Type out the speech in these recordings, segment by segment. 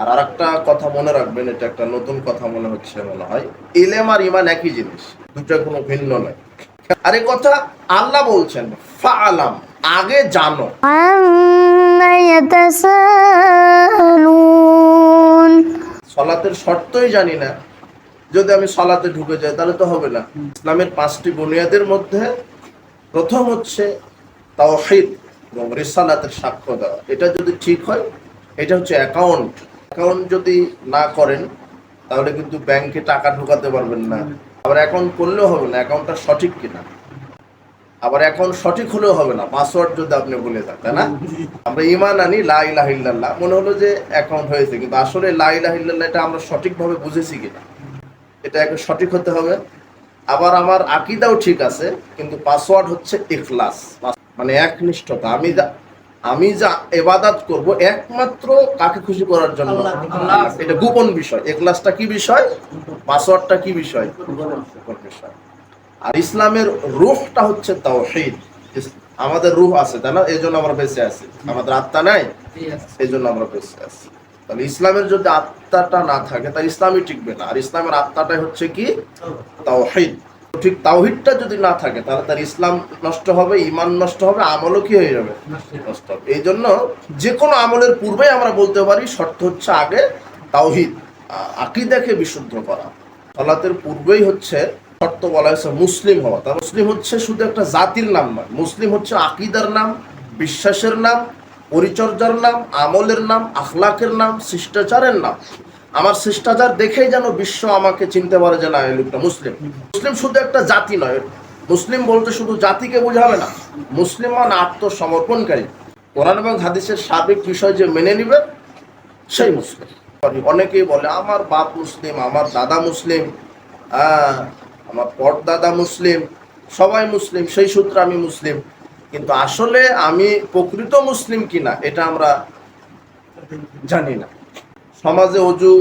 আর আরেকটা কথা মনে রাখবেন, এটা একটা নতুন কথা মনে হচ্ছে, মনে হয় ইলেম আর ইমান একই জিনিস, দুটো কোনো ভিন্ন নয়। আর এই কথা আল্লাহ বলছেন, ফাআলাম, আগে জানো। সলাতের শর্তই জানি না, যদি আমি সলাতে ঢুকে যাই তাহলে তো হবে না। ইসলামের 5টি বুনিয়াদের মধ্যে প্রথম হচ্ছে তাওহীদ এবং রিসালাতের সাক্ষ্য দেওয়া। এটা যদি ঠিক হয়, এটা হচ্ছে অ্যাকাউন্ট। অ্যাকাউন্ট যদি না করেন তাহলে কিন্তু ব্যাংকে টাকা ঢোকাতে পারবেন না। আবার অ্যাকাউন্ট করলেও হবে না অ্যাকাউন্টটা সঠিক কিনা। আবার অ্যাকাউন্ট সঠিক হলেও হবে না পাসওয়ার্ড যদি আপনি ভুলে যান, তাই না? আমরা ঈমান আনি লা ইলাহা ইল্লাল্লাহ, মনে হলো যে অ্যাকাউন্ট হয়েছে, কিন্তু আসলে লা ইলাহা ইল্লাল্লাহ এটা আমরা সঠিকভাবে বুঝেছি কিনা, এটা একটু সঠিক হতে হবে। আবার আমার আকীদাও ঠিক আছে, কিন্তু পাসওয়ার্ড হচ্ছে ইখলাস, মানে একনিষ্ঠতা। আমি যা ইবাদত করব একমাত্র কাকে খুশি করার জন্য, এটা গোপন বিষয়। ইখলাসটা কি বিষয়, পাসওয়ার্ডটা কি বিষয়, গোপন বিষয়। আর ইসলামের রূহটা হচ্ছে তাওহীদ। আমাদের রূহ আছে, তাই না? এই জন্য আমরা বেঁচে আছি। আমাদের আত্মা নাই, এই জন্য আমরা বেঁচে আছি। তাহলে ইসলামের যদি আত্মাটা না থাকে তাহলে ইসলামই টিকবে না। আর ইসলামের আত্মাটাই হচ্ছে কি, তাওহীদ। ঠিক তাওহীদটা যদি না থাকে তাহলে তার ইসলাম নষ্ট হবে, ঈমান নষ্ট হবে, আমলও কি হয়ে যাবে, নষ্ট হবে। এই জন্য যে কোনো আমলের পূর্বেই আমরা বলতে পারি শর্ত হচ্ছে আগে তাওহীদ, আকীদাকে বিশুদ্ধ করা। সালাতের পূর্বেই হচ্ছে শর্ত বলা হয়েছে মুসলিম হওয়া। তার মুসলিম হচ্ছে শুধু একটা জাতির নাম নয়, মুসলিম হচ্ছে আকীদার নাম, বিশ্বাসের নাম, পরিচর্যার নাম, আমলের নাম, আখলাকের নাম, শিষ্টাচারের নাম। আমার শিষ্টাচার দেখেই যেন বিশ্ব আমাকে চিনতে পারে যে না, এই লোকটা মুসলিম। মুসলিম শুধু একটা জাতি নয়, মুসলিম বলতে শুধু জাতিকে বোঝাবে না। মুসলিম মানে আত্মসমর্পণকারী, কোরআন এবং হাদিসের সার্বিক বিষয় যে মেনে নিবে সেই মুসলিম। অনেকেই বলে আমার বাপ মুসলিম, আমার দাদা মুসলিম, আমার পরদাদা মুসলিম, সবাই মুসলিম, সেই সূত্রে আমি মুসলিম। কিন্তু আসলে আমি প্রকৃত মুসলিম কিনা এটা আমরা জানি না। সমাজে অজু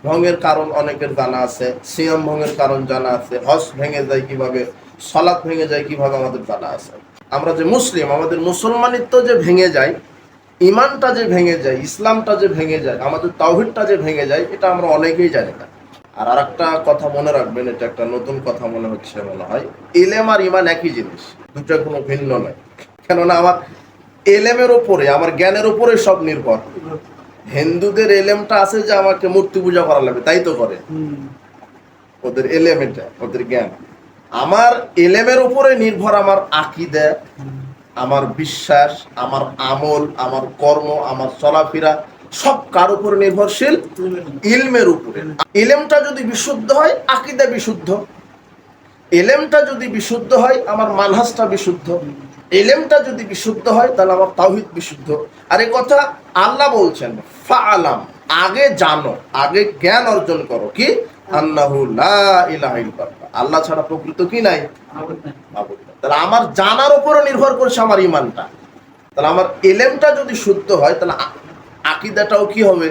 ভঙ্গের কারণ অনেকের জানা আছে, সিয়াম ভঙ্গের কারণ জানা আছে, হজ ভেঙে যায় কিভাবে, সালাত ভেঙে যায় কিভাবে আমাদের জানা আছে। আমরা যে মুসলিম, আমাদের মুসলমানিত্ব যে ভেঙে যায়, ইমানটা যে ভেঙে যায়, ইসলামটা যে ভেঙে যায়, আমাদের তাওহীদটা যে ভেঙে যায়, এটা আমরা অনেকেই জানি না। আর আরেকটা কথা মনে রাখবেন, এটা একটা নতুন কথা মনে হচ্ছে, মনে হয় ইলেম আর ইমান একই জিনিস, দুটো কোনো ভিন্ন নয়। কেননা আমার এলেমের ওপরে, আমার জ্ঞানের ওপরে সব নির্ভর। হিন্দুদের এলেমটা আছে যে আমাকে মূর্তি পূজা করা লাগবে, তাই তো করে, ওদের এলেম এটা, ওদের জ্ঞান। আমার এলেমের উপরে নির্ভর আমার আকীদা, আমার বিশ্বাস, আমার আমল, আমার কর্ম, আমার চলাফেরা সব কার উপরে নির্ভরশীল, ইলমের উপরে। ইলেমটা যদি বিশুদ্ধ হয় আকীদা বিশুদ্ধ, এলেমটা যদি বিশুদ্ধ হয় আমার মানহাজটা বিশুদ্ধ, এলেমটা যদি বিশুদ্ধ হয় তাহলে আমার তাওহীদ বিশুদ্ধ। আর এই কথা আল্লাহ বলছেন, ফাআলাম, আগে জানো, আগে জ্ঞান অর্জন করো কি, আন্নাহু লা ইলাহা ইল্লাল্লাহ, আল্লাহ ছাড়া প্রকৃত কি নাই, মাবুদ নাই। তাহলে আমার জানার উপরে নির্ভর করছে আমার ঈমানটা। তাহলে আমার এলেমটা যদি শুদ্ধ হয় তাহলে আকীদাটাও কি হবে,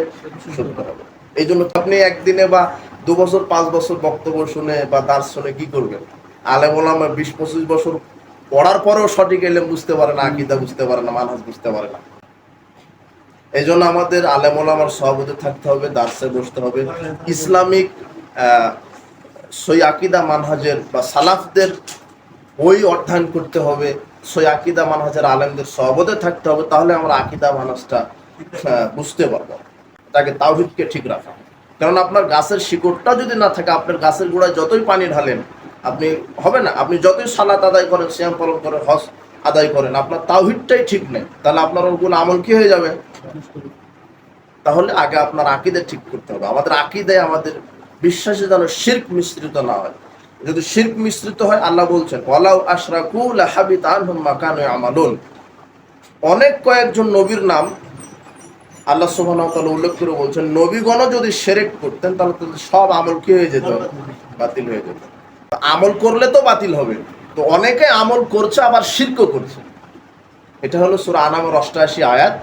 শুদ্ধ হবে। এই জন্য আপনি একদিনে বা 2 বছর 5 বছর বক্তব্য শুনে বা দার্স শুনে কি করবেন? আলেম ওলামা 20-25 বছর পড়ার পরেও সঠিক এলেম বুঝতে পারে না, আকীদা বুঝতে পারে না, মানহাজ বুঝতে পারে না। এই জন্য আমাদের আলেম ওলামার সহবতে থাকতে হবে, দার্সে বসতে হবে, ইসলামিক সই আকীদা মানহাজের বা সালাফদের বই অধ্যয়ন করতে হবে, সই আকীদা মানহাজের আলেমদের সহবতে থাকতে হবে। তাহলে আমরা আকীদা মানহাজটা বুঝতে পারবো, তাকে তাওহীদকে ঠিক রাখা। কারণ আপনার গাছের শিকড়টা যদি না থাকে, আপনার গাছের গোড়ায় যতই পানি ঢালেন আপনি হবে না। আপনি যতই সালাত আদায় করেন, সিয়াম পালন করেন, হজ আদায় করেন, আপনার তাওহীদটাই ঠিক নেই, তাহলে আপনার ওগুলো আমল কি হয়ে যাবে। তাহলে আগে আপনার আকীদা ঠিক করতে হবে। আমাদের আকীদায়, আমাদের বিশ্বাসে যেন শিরক মিশ্রিত না হয়। যদি শিরক মিশ্রিত হয়, আল্লাহ বলছেন ওয়ালাউ আশরাকু লাহাবিতা আনহুম মা কানু ইয়ামালুন। অনেক কয়েকজন নবীর নাম আল্লাহ সুবহানাহু ওয়া তাআলা উল্লেখ করে বলছেন, নবীগণও যদি শিরক করতেন তাহলে সব আমল কি হয়ে যেত, বাতিল হয়ে যেত। আমল করলে তো বাতিল হবে, তো অনেকে আমল করছে আবার শিরকও করছে। এটা হলো সূরা আনামের 88 আয়াত।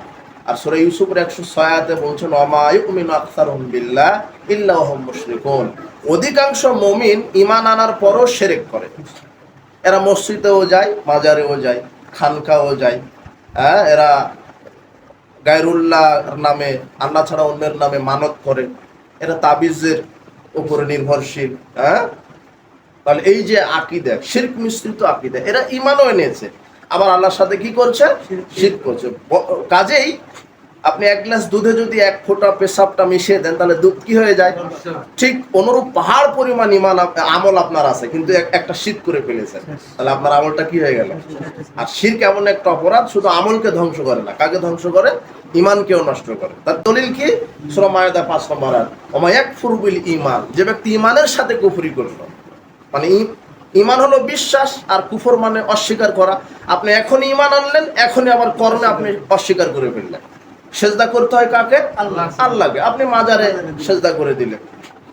আর সূরা ইউসুফের 106 আয়াতে বলছেন ওয়ামা ইউমিনু আকসারুহুম বিল্লাহ ইল্লা ওয়াহুম মুশরিকুন। অধিকাংশ মুমিন ঈমান আনার পরও শিরক করে। এরা মসজিদেও যায়, মাজারেও যায়, খানকাও যায়, এরা গায়রুল্লাহর নামে, আল্লাহ ছাড়া অন্যের নামে মানত করে, এরা তাবিজের উপরে নির্ভরশীল। হ্যাঁ, তাহলে এই যে আকীদা, শিরক মিশ্রিত আকীদা, এরা ঈমানও এনেছে, আবার আল্লাহর সাথে কি করছে? শিরক করছে। কাজেই আপনি এক গ্লাস দুধে যদি এক ফোঁটা পেশাবটা মিশিয়ে দেন, তাহলে দুধ কি হয়ে যায়? ঠিক অনুরূপ পাহাড় পরিমাণ ঈমান আমল আপনার আছে, কিন্তু একটা শিরক করে ফেলেছেন, তাহলে আপনার আমলটা কি হয়ে গেল? আর শিরক এমন একটা অপরাধ, শুধু আমলকে ধ্বংস করে না, কাকে ধ্বংস করে? ঈমানকেও নষ্ট করে। তার দলিল কি? সূরা মায়েদা 5 নম্বর আয়াত, ওমা ইয়াকফুরু বিল ঈমান, যে ব্যক্তি ঈমানের সাথে কুফরি করলো, মানে ঈমান হলো বিশ্বাস, আর কুফর মানে অস্বীকার করা। আপনি এখনই ঈমান আনলেন, এখনই আবার কর্মে আপনি অস্বীকার করে ফেললেন। সেজদা করতে হয় কাকে? আল্লাহকে। আপনি মাজারে সেজদা করে দিলেন।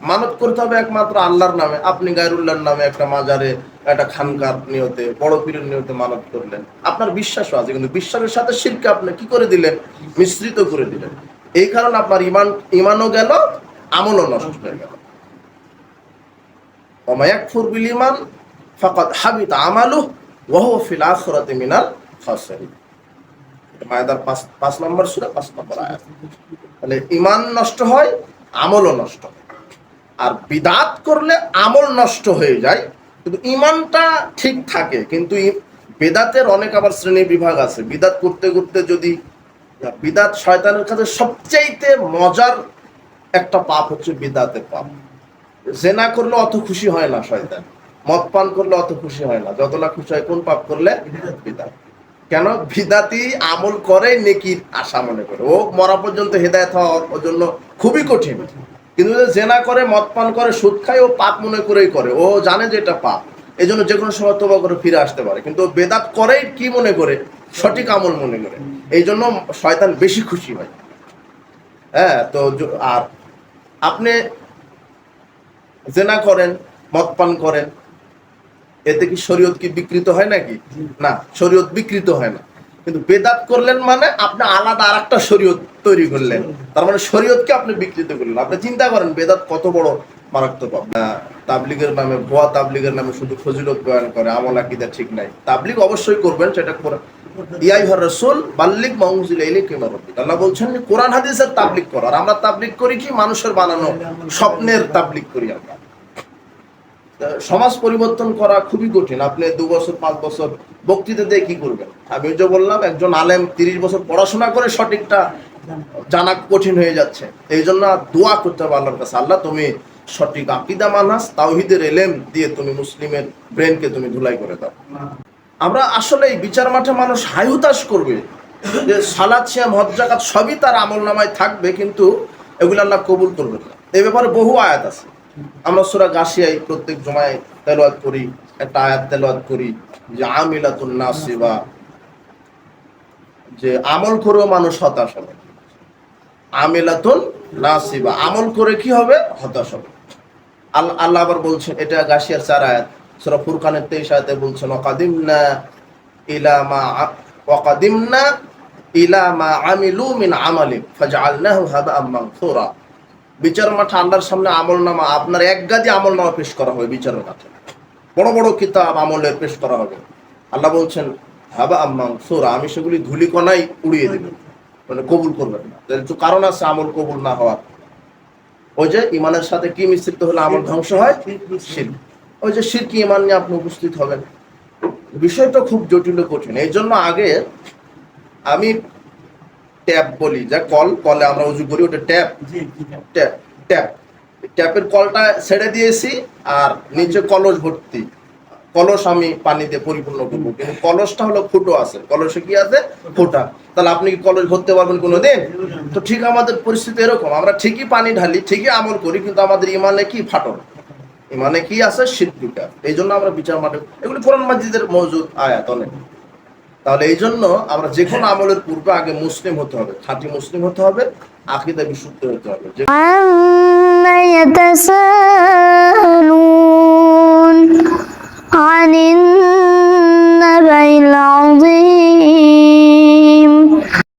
মানত করতে হবে একমাত্র আল্লাহর নামে, আপনি গায়রুল্লাহর নামে একটা মাজারে, একটা খানকার নিয়তে, বড় পীরের নিয়তে মানত করলেন। আপনার বিশ্বাসও আছে, কিন্তু বিশ্বাসের সাথে শিরকে আপনি কি করে দিলেন? মিশ্রিত করে দিলেন। এই কারণে আপনার ঈমানও গেল, আমলও নষ্ট হয়ে গেল। ওমা ইয়াকফুর বিল ঈমান ফাকাদ হাবিতা আমালুহু ওয়া হুয়া ফিল আখিরাতি মিনাল খাসিরিন। মায়েদার 5 নম্বর সূরা 5 নম্বর আয়াত। তাহলে ঈমান নষ্ট হয়, আমলও নষ্ট হয়। আর বিদআত করলে আমল নষ্ট হয়ে যায়, কিন্তু ঈমানটা ঠিক থাকে। কিন্তু বিদআতের অনেক আবার শ্রেণী বিভাগ আছে। বিদআত করতে করতে যদি, বিদআত শয়তানের কাছে সবচাইতে মজার একটা পাপ হচ্ছে বিদআতের পাপ। জেনা করলে অত খুশি হয় না শয়তান, মদ পান করলে অত খুশি হয় না, যতটা খুশি হয় কোন পাপ করলে? বিদআত। কেন? বিদআতি আমল করে নেকির আশা মনে করে, ও মরা পর্যন্ত হেদায়েত হওয়া ওর জন্য খুবই কঠিন। কিন্তু জেনা করে, মদ পান করে, সুদ খায়, ও পাপ মনে করেই করে, ও জানে যে এটা পাপ, এই জন্য যে কোনো সময় তওবা করে ফিরে আসতে পারে। কিন্তু বেদাত করেই কি মনে করে? সঠিক আমল মনে করে। এই জন্য শয়তান বেশি খুশি হয়। হ্যাঁ, তো আর আপনি জেনা করেন, মদ পান করেন, এতে কি শরীয়ত কি বিকৃত হয় নাকি? না, শরীয়ত বিকৃত হয় না। কিন্তু বেদাত করলেন মানে আপনি আলাদা আরেকটা শরীয়ত তৈরি করলেন, তার মানে শরীয়তকে আপনি বিকৃত করলেন। আপনি চিন্তা করেন বেদাত কত বড় মারাত্মক। তাবলিগের নামে, ভুয়া তাবলিগের নামে শুধু ফজিলত বয়ান করে, আমল আকীদা ঠিক নাই। তাবলিগ অবশ্যই করবেন, সেটা করে। ইয়া আইয়ুহার রাসূল বাল্লিগ মা উনজিলা ইলাইকা মির রাব্বিক, আল্লাহ বলছেন যে কোরআন হাদিসের তাবলিগ করো। আর আমরা তাবলিগ করি কি? মানুষের বানানো স্বপ্নের তাবলিগ করি আমরা। সমাজ পরিবর্তন করা খুবই কঠিন। আপনি 2 বছর 5 বছর বক্তৃতা দিয়ে কি করবেন? আমি যে বললাম, একজন আলেম 30 বছর পড়াশোনা করে সঠিকটা জানা কঠিন হয়ে যাচ্ছে। এই জন্য দোয়া করতে হবে আল্লাহর কাছে, আল্লাহ তুমি সঠিক আকীদা, মানহাজ, তাওহীদের ইলম দিয়ে তুমি মুসলিমের ব্রেনকে তুমি ধুলাই করে দাও। আমরা আসলে এই বিচার মাঠে মানুষ হাই হুতাশ করবে যে সালাত, সিয়াম, হজ, যাকাত সবই তার আমলনামায় থাকবে, কিন্তু এগুলো আল্লাহ কবুল করবে না। এই ব্যাপারে বহু আয়াত আছে। আমরা সূরা গাশিয়ায় প্রত্যেক জুমায় তেলাওয়াত করি, একটা আয়াত তেলাওয়াত করি যে আমিলাতুন নাসিবা, যে আমল করেও মানুষ হতাশ হবে। আমিলাতুন নাসিবা, আমল করে কি হবে? হতাশ হবে। আল্লাহ আবার বলছেন, এটা গাশিয়ার 4 আয়াত, সূরা ফুরকানের 23 আয়াতে বলছেন, ওয়াকাদিমনা ইলা মা আমিলু মিন আমালিন ফাজআলনাহু হাবাআম মানসুরা। বিচার মাঠে আল্লাহর সামনে আমলনামা, আপনার এক গাদি আমলনামা পেশ করা হবে বিচারের মাঠে, বড় বড় কিতাব আমলের পেশ করা হবে। আল্লাহ বলছেন হাবাআম মানসুরা, আমি সেগুলি ধুলিকণায় উড়িয়ে দেব, মানে কবুল করবেন না। তো কারণ আছে আমল কবুল না হওয়ার। ওই যে ঈমানের সাথে কি মিশ্রিত হলে আমল ধ্বংস হয়? শিরক। ওই যে শিরকি ঈমান নিয়ে আপনি উপস্থিত হবেন, বিষয়টা খুব জটিল ও কঠিন। এই জন্য আগে আমি ট্যাপ বলি, যা কলে আমরা উজু করি, ওটা ট্যাপ। ট্যাপের কলটা ছেড়ে দিয়েছি, আর নিচে কলস ভর্তি। কলস আমি পানি দিয়ে পরিপূর্ণ করবো, কিন্তু কলসটা হলো ফুটো আছে, কলসে কি আছে? ফোঁটা। তাহলে আপনি কি কলস ভরতে পারবেন কোনোদিন? তো ঠিক আমাদের পরিস্থিতি এরকম, আমরা ঠিকই পানি ঢালি, ঠিকই আমল করি, কিন্তু আমাদের ঈমানে কি ফাটল, ঈমানে কি আছে? শিরক। এই জন্য আমরা বিচার মাঠে, এগুলি কোরআন মাজিদের মওজুদ আয়াত অনেক। তাহলে এই জন্য আমরা যে কোনো আমলের পূর্বে আগে মুসলিম হতে হবে, খাঁটি মুসলিম হতে হবে, আকীদা বিশুদ্ধ হতে হবে।